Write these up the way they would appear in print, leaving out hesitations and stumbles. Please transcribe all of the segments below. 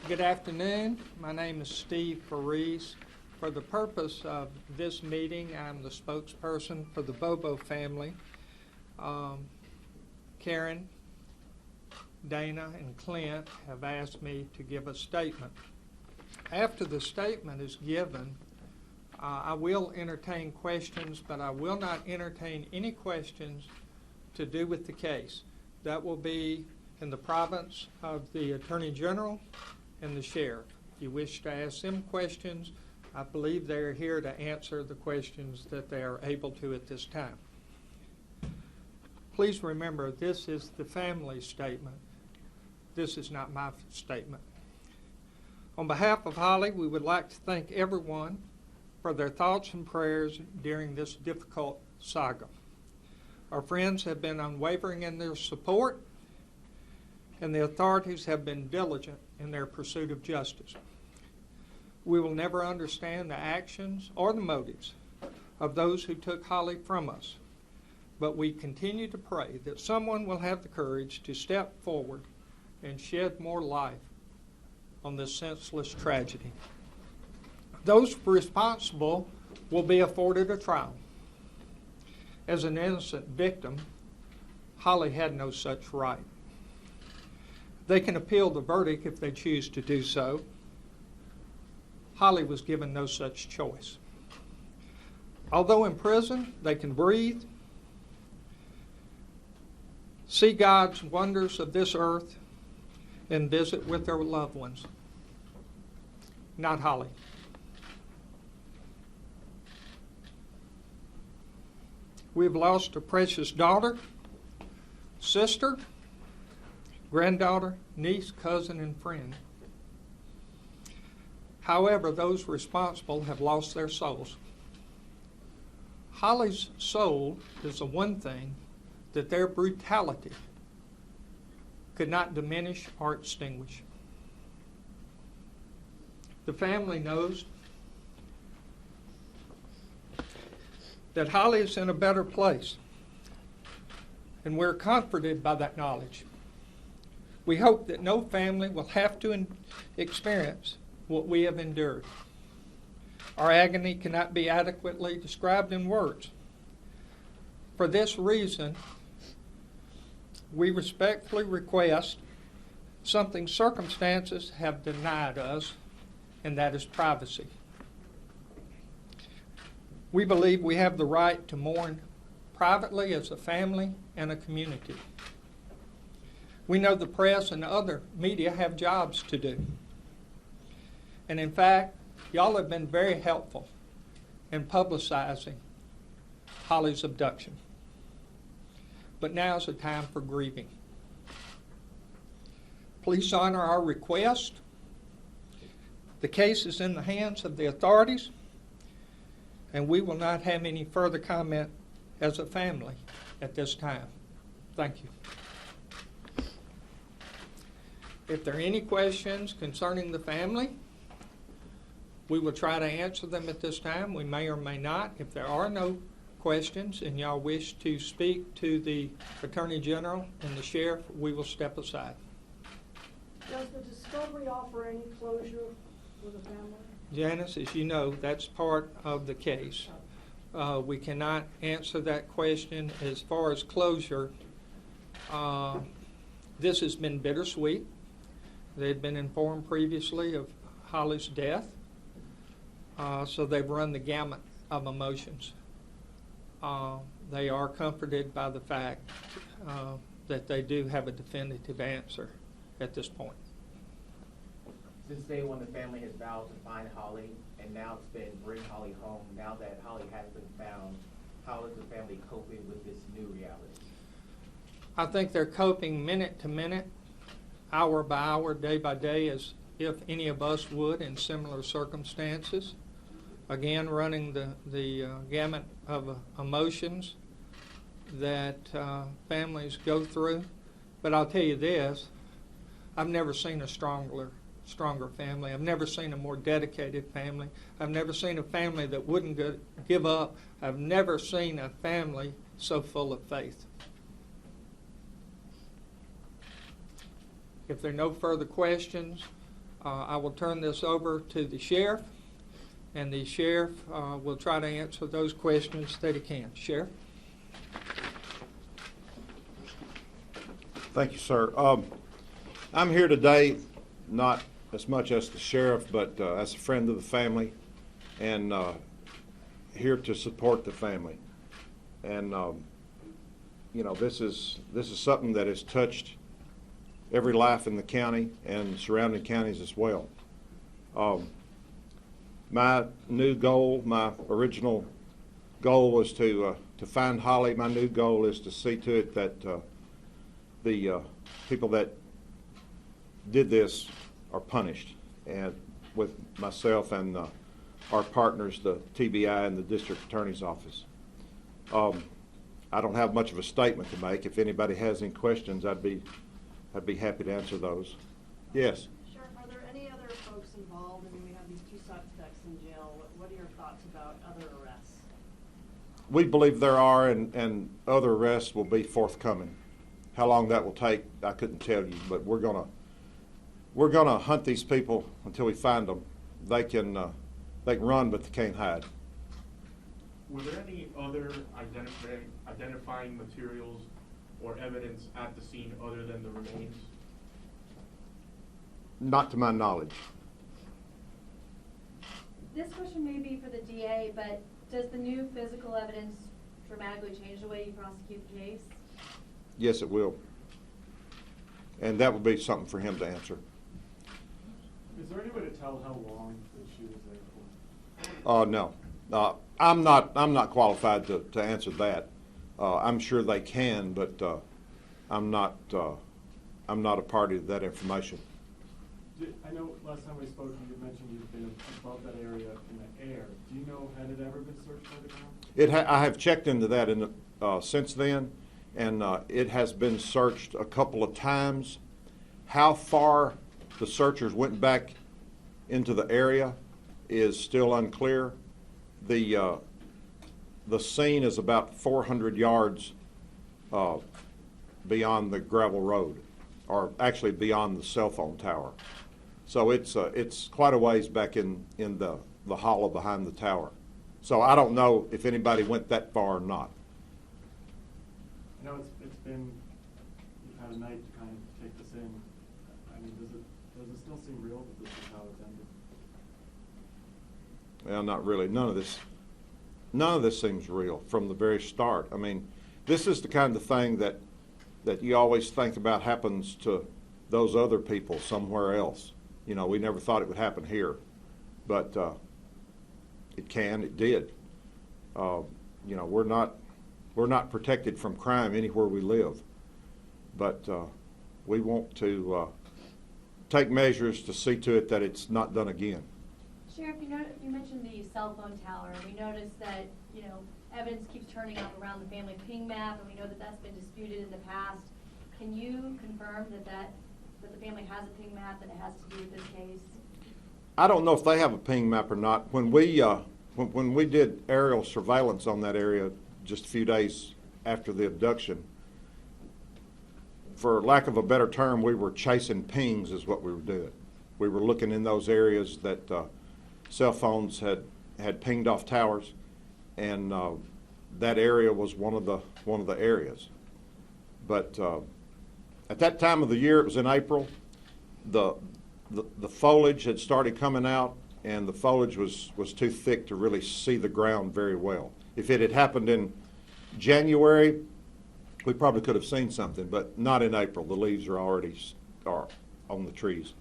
Good afternoon. My name is Steve Faris. For the purpose of this meeting, I'm the spokesperson for the Bobo family. Karen, Dana, and Clint have asked me to give a statement. After the statement is given, I will entertain questions, but I will not entertain any questions to do with the case. That will be in the province of the Attorney General and the Sheriff. If you wish to ask them questions, I believe they are here to answer the questions that they are able to at this time. Please remember, this is the family statement. This is not my statement. On behalf of Holly, we would like to thank everyone for their thoughts and prayers during this difficult saga. Our friends have been unwavering in their support, and the authorities have been diligent in their pursuit of justice. We will never understand the actions or the motives of those who took Holly from us, but we continue to pray that someone will have the courage to step forward and shed more light on this senseless tragedy. Those responsible will be afforded a trial. As an innocent victim, Holly had no such right. They can appeal the verdict if they choose to do so. Holly was given no such choice. Although in prison, they can breathe, see God's wonders of this earth, and visit with their loved ones. Not Holly. We've lost a precious daughter, sister, granddaughter, niece, cousin, and friend. However, those responsible have lost their souls. Holly's soul is the one thing that their brutality could not diminish or extinguish. The family knows that Holly is in a better place, and we're comforted by that knowledge. We hope that no family will have to experience what we have endured. Our agony cannot be adequately described in words. For this reason, we respectfully request something circumstances have denied us, and that is privacy. We believe we have the right to mourn privately as a family and a community. We know the press and other media have jobs to do. And in fact, y'all have been very helpful in publicizing Holly's abduction. But now is the time for grieving. Please honor our request. The case is in the hands of the authorities, and we will not have any further comment as a family at this time. Thank you. If there are any questions concerning the family, we will try to answer them at this time. We may or may not. If there are no questions and y'all wish to speak to the Attorney General and the Sheriff, we will step aside. Does the discovery offer any closure for the family? Janice, as you know, that's part of the case. We cannot answer that question. As far as closure, this has been bittersweet. They had been informed previously of Holly's death, so they've run the gamut of emotions. They are comforted by the fact that they do have a definitive answer at this point. Since day one, the family has vowed to find Holly, and now it's been bring Holly home. Now that Holly has been found, how is the family coping with this new reality? I think they're coping minute to minute, hour by hour, day by day, as if any of us would in similar circumstances. Again, running the gamut of emotions that families go through. But I'll tell you this, I've never seen a stronger family. I've never seen a more dedicated family. I've never seen a family that wouldn't give up. I've never seen a family so full of faith. If there are no further questions, I will turn this over to the sheriff, and the sheriff will try to answer those questions that he can. Sheriff? Thank you, sir. I'm here today not as much as the sheriff, but as a friend of the family, and here to support the family. And you know, this is something that has touched every life in the county and surrounding counties as well. My new goal, my original goal was to find Holly. My new goal is to see to it that the people that did this are punished, and with myself and our partners, the TBI and the District Attorney's Office. I don't have much of a statement to make. If anybody has any questions, I'd be happy to answer those. Yes. Sheriff, are there any other folks involved? I mean, we have these 2 suspects in jail. What are your thoughts about other arrests? We believe there are, and other arrests will be forthcoming. How long that will take, I couldn't tell you, but we're gonna hunt these people until we find them. They can run, but they can't hide. Were there any other identifying materials or evidence at the scene other than the remains? Not to my knowledge. This question may be for the DA, but does the new physical evidence dramatically change the way you prosecute the case? Yes, it will. And that would be something for him to answer. Is there any way to tell how long she was there for? No. I'm not qualified to answer that. I'm sure they can, but I'm not a party to that information. I know last time we spoke, you mentioned you've been above that area in the air. Do you know, had it ever been searched by the ground? I have checked into that since then, and it has been searched a couple of times. How far the searchers went back into the area is still unclear. The scene is about 400 yards beyond the gravel road, or actually beyond the cell phone tower. So it's quite a ways back in the hollow behind the tower. So I don't know if anybody went that far or not. I know you've had a night to kind of take this in. I mean, does it still seem real that this is how it's ended? Well, not really. None of this seems real from the very start. I mean, this is the kind of thing that you always think about happens to those other people somewhere else. You know, we never thought it would happen here, but it did. You know, we're not protected from crime anywhere we live, but we want to take measures to see to it that it's not done again. Sheriff, you mentioned the cell phone tower, and we noticed that, evidence keeps turning up around the family ping map, and we know that that's been disputed in the past. Can you confirm that the family has a ping map and it has to do with this case? I don't know if they have a ping map or not. When we did aerial surveillance on that area just a few days after the abduction, for lack of a better term, we were chasing pings is what we were doing. We were looking in those areas that cell phones had pinged off towers, and that area was one of the areas. But at that time of the year, it was in April, the foliage had started coming out, and the foliage was too thick to really see the ground very well. If it had happened in January, we probably could have seen something, but not in April. The leaves are already on the trees.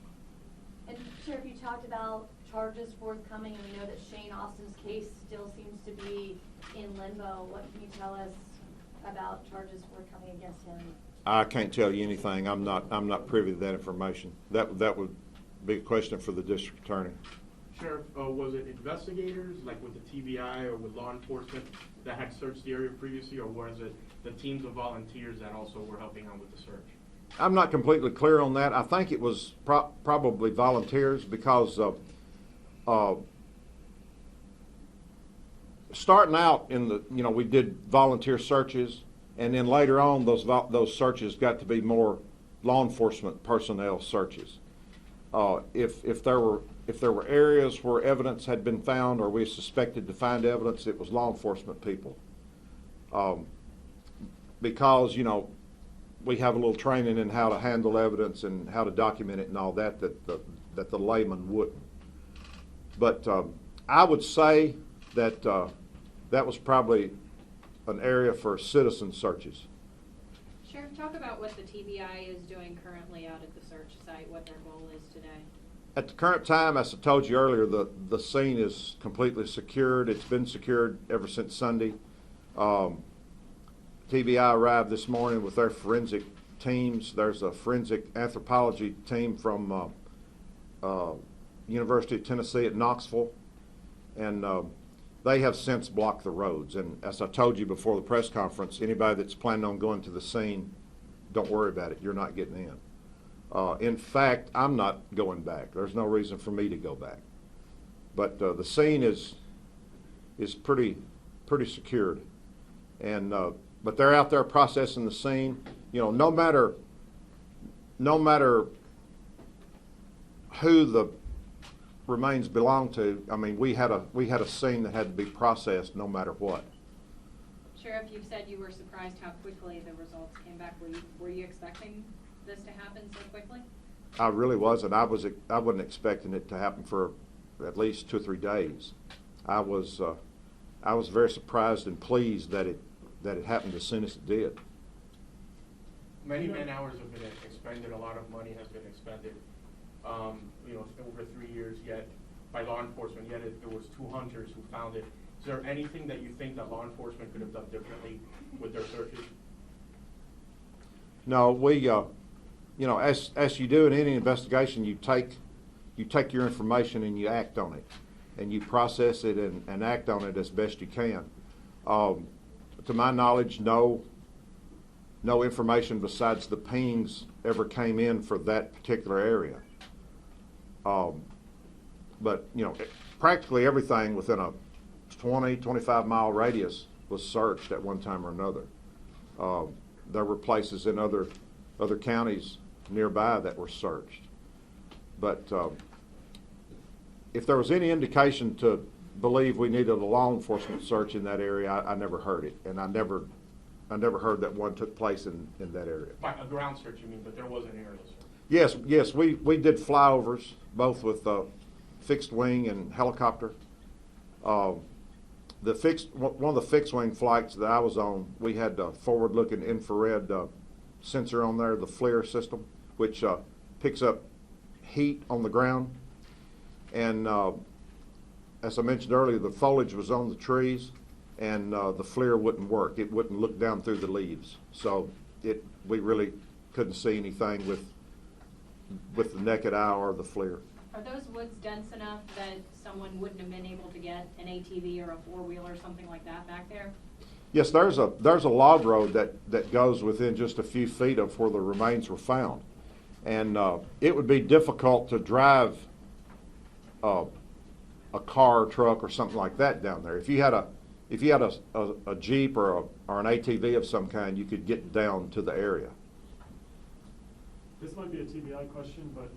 And Sheriff, you talked about charges forthcoming, and we know that Shane Austin's case still seems to be in limbo. What can you tell us about charges forthcoming against him? I can't tell you anything. I'm not privy to that information. That would be a question for the district attorney. Sheriff, was it investigators, like with the TBI or with law enforcement, that had searched the area previously, or was it the teams of volunteers that also were helping out with the search? I'm not completely clear on that. I think it was probably volunteers, because starting out in the, we did volunteer searches, and then later on those searches got to be more law enforcement personnel searches. If there were areas where evidence had been found or we suspected to find evidence, it was law enforcement people. Because, you know, we have a little training in how to handle evidence and how to document it and all that that the layman wouldn't. But I would say that that was probably an area for citizen searches. Sheriff, talk about what the TBI is doing currently out at the search site, what their goal is today. At the current time, as I told you earlier, the scene is completely secured. It's been secured ever since Sunday. TBI arrived this morning with their forensic teams. There's a forensic anthropology team from University of Tennessee at Knoxville, and they have since blocked the roads. And as I told you before the press conference, anybody that's planning on going to the scene, don't worry about it. You're not getting in. In fact, I'm not going back. There's no reason for me to go back. But the scene is pretty secured, and but they're out there processing the scene. You know, no matter who the remains belong to, I mean, we had a scene that had to be processed no matter what. Sheriff, you've said you were surprised how quickly the results came back. Were you expecting this to happen so quickly? I really wasn't. I wasn't expecting it to happen for at least 2 or 3 days. I was very surprised and pleased that it happened as soon as it did. Many man hours have been expended, a lot of money has been expended, you know, over 3 years yet by law enforcement, yet there was 2 hunters who found it. Is there anything that you think that law enforcement could have done differently with their searches? No, we, you know, as you do in any investigation, you take your information and you act on it, and you process it and act on it as best you can. To my knowledge, no information besides the pings ever came in for that particular area. But, you know, practically everything within a 20-25 mile radius was searched at one time or another. There were places in other counties nearby that were searched. But if there was any indication to believe we needed a law enforcement search in that area, I never heard it, and I never heard that one took place in that area. By a ground search, you mean, but there was an aerial search? Yes, we did flyovers, both with fixed wing and helicopter. One of the fixed wing flights that I was on, we had a forward-looking infrared sensor on there, the FLIR system, which picks up heat on the ground. And as I mentioned earlier, the foliage was on the trees, and the FLIR wouldn't work. It wouldn't look down through the leaves. So we really couldn't see anything with the naked eye or the FLIR. Are those woods dense enough that someone wouldn't have been able to get an ATV or a four-wheeler or something like that back there? Yes, there's a log road that goes within just a few feet of where the remains were found, and it would be difficult to drive a car, truck, or something like that down there. If you had a Jeep or an ATV of some kind, you could get down to the area. This might be a TBI question, but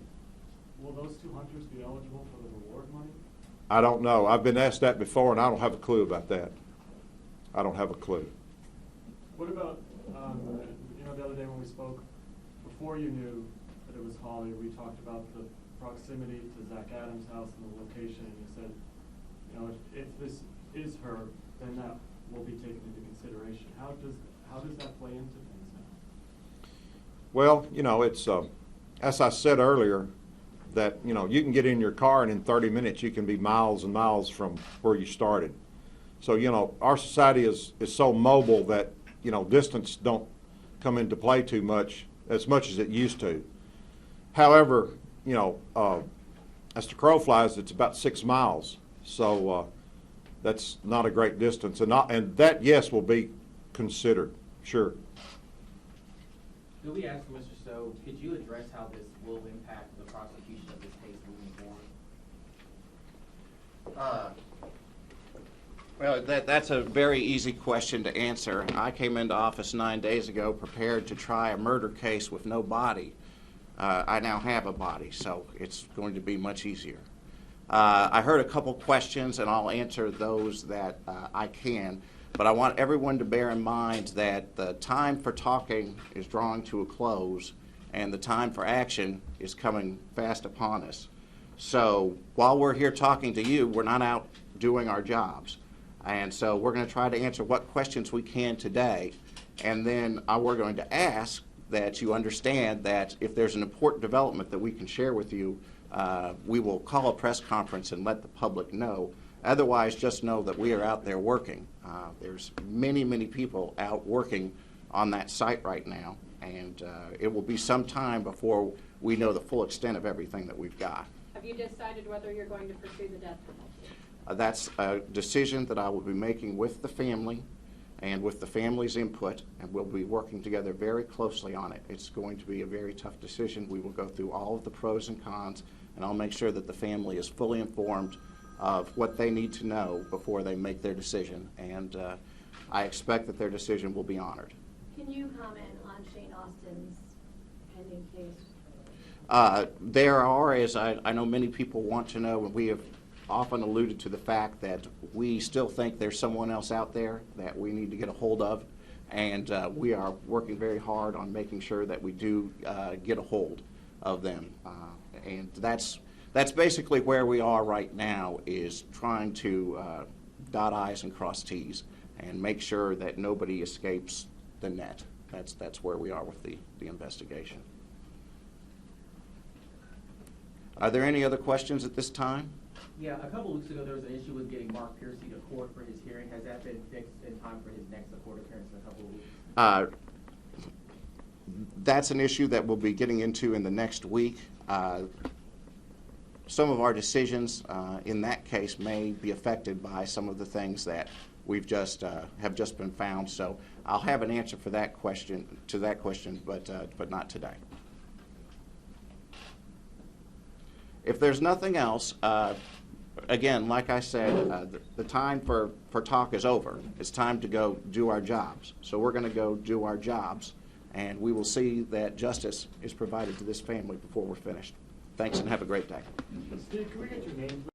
will those 2 hunters be eligible for the reward money? I don't know. I've been asked that before, and I don't have a clue about that. I don't have a clue. What about, you know, the other day when we spoke, before you knew that it was Holly, we talked about the proximity to Zach Adams' house and the location, and you said, you know, if this is her, then that will be taken into consideration. How does that play into things now? Well, you know, it's as I said earlier, that, you know, you can get in your car and in 30 minutes you can be miles and miles from where you started. So, you know, our society is so mobile that, you know, distance don't come into play too much as it used to. However, you know, as the crow flies, it's about 6 miles. So that's not a great distance. And that, yes, will be considered, sure. Could we ask Mr. Stowe, could you address how this will impact the prosecution of this case moving forward? Well, that's a very easy question to answer. I came into office 9 days ago prepared to try a murder case with no body. I now have a body, so it's going to be much easier. I heard a couple questions, and I'll answer those that I can, but I want everyone to bear in mind that the time for talking is drawing to a close, and the time for action is coming fast upon us. So while we're here talking to you, we're not out doing our jobs. And so we're going to try to answer what questions we can today, and then we're going to ask that you understand that if there's an important development that we can share with you, we will call a press conference and let the public know. Otherwise, just know that we are out there working. There's many, many people out working on that site right now, and it will be some time before we know the full extent of everything that we've got. Have you decided whether you're going to pursue the death penalty? That's a decision that I will be making with the family and with the family's input, and we'll be working together very closely on it. It's going to be a very tough decision. We will go through all of the pros and cons, and I'll make sure that the family is fully informed of what they need to know before they make their decision, and I expect that their decision will be honored. Can you comment on Shane Austin's pending case? There are, as I know many people want to know, and we have often alluded to the fact that we still think there's someone else out there that we need to get a hold of, and we are working very hard on making sure that we do get a hold of them. And that's basically where we are right now, is trying to dot I's and cross T's and make sure that nobody escapes the net. That's where we are with the investigation. Are there any other questions at this time? Yeah, a couple weeks ago, there was an issue with getting Mark Piercy to court for his hearing. Has that been fixed in time for his next court appearance in a couple of weeks? That's an issue that we'll be getting into in the next week. Some of our decisions in that case may be affected by some of the things that we've just have just been found. So I'll have an answer for that question, but not today. If there's nothing else, again, like I said, the time for talk is over. It's time to go do our jobs. So we're going to go do our jobs, and we will see that justice is provided to this family before we're finished. Thanks, and have a great day. Steve, can we get your name, please?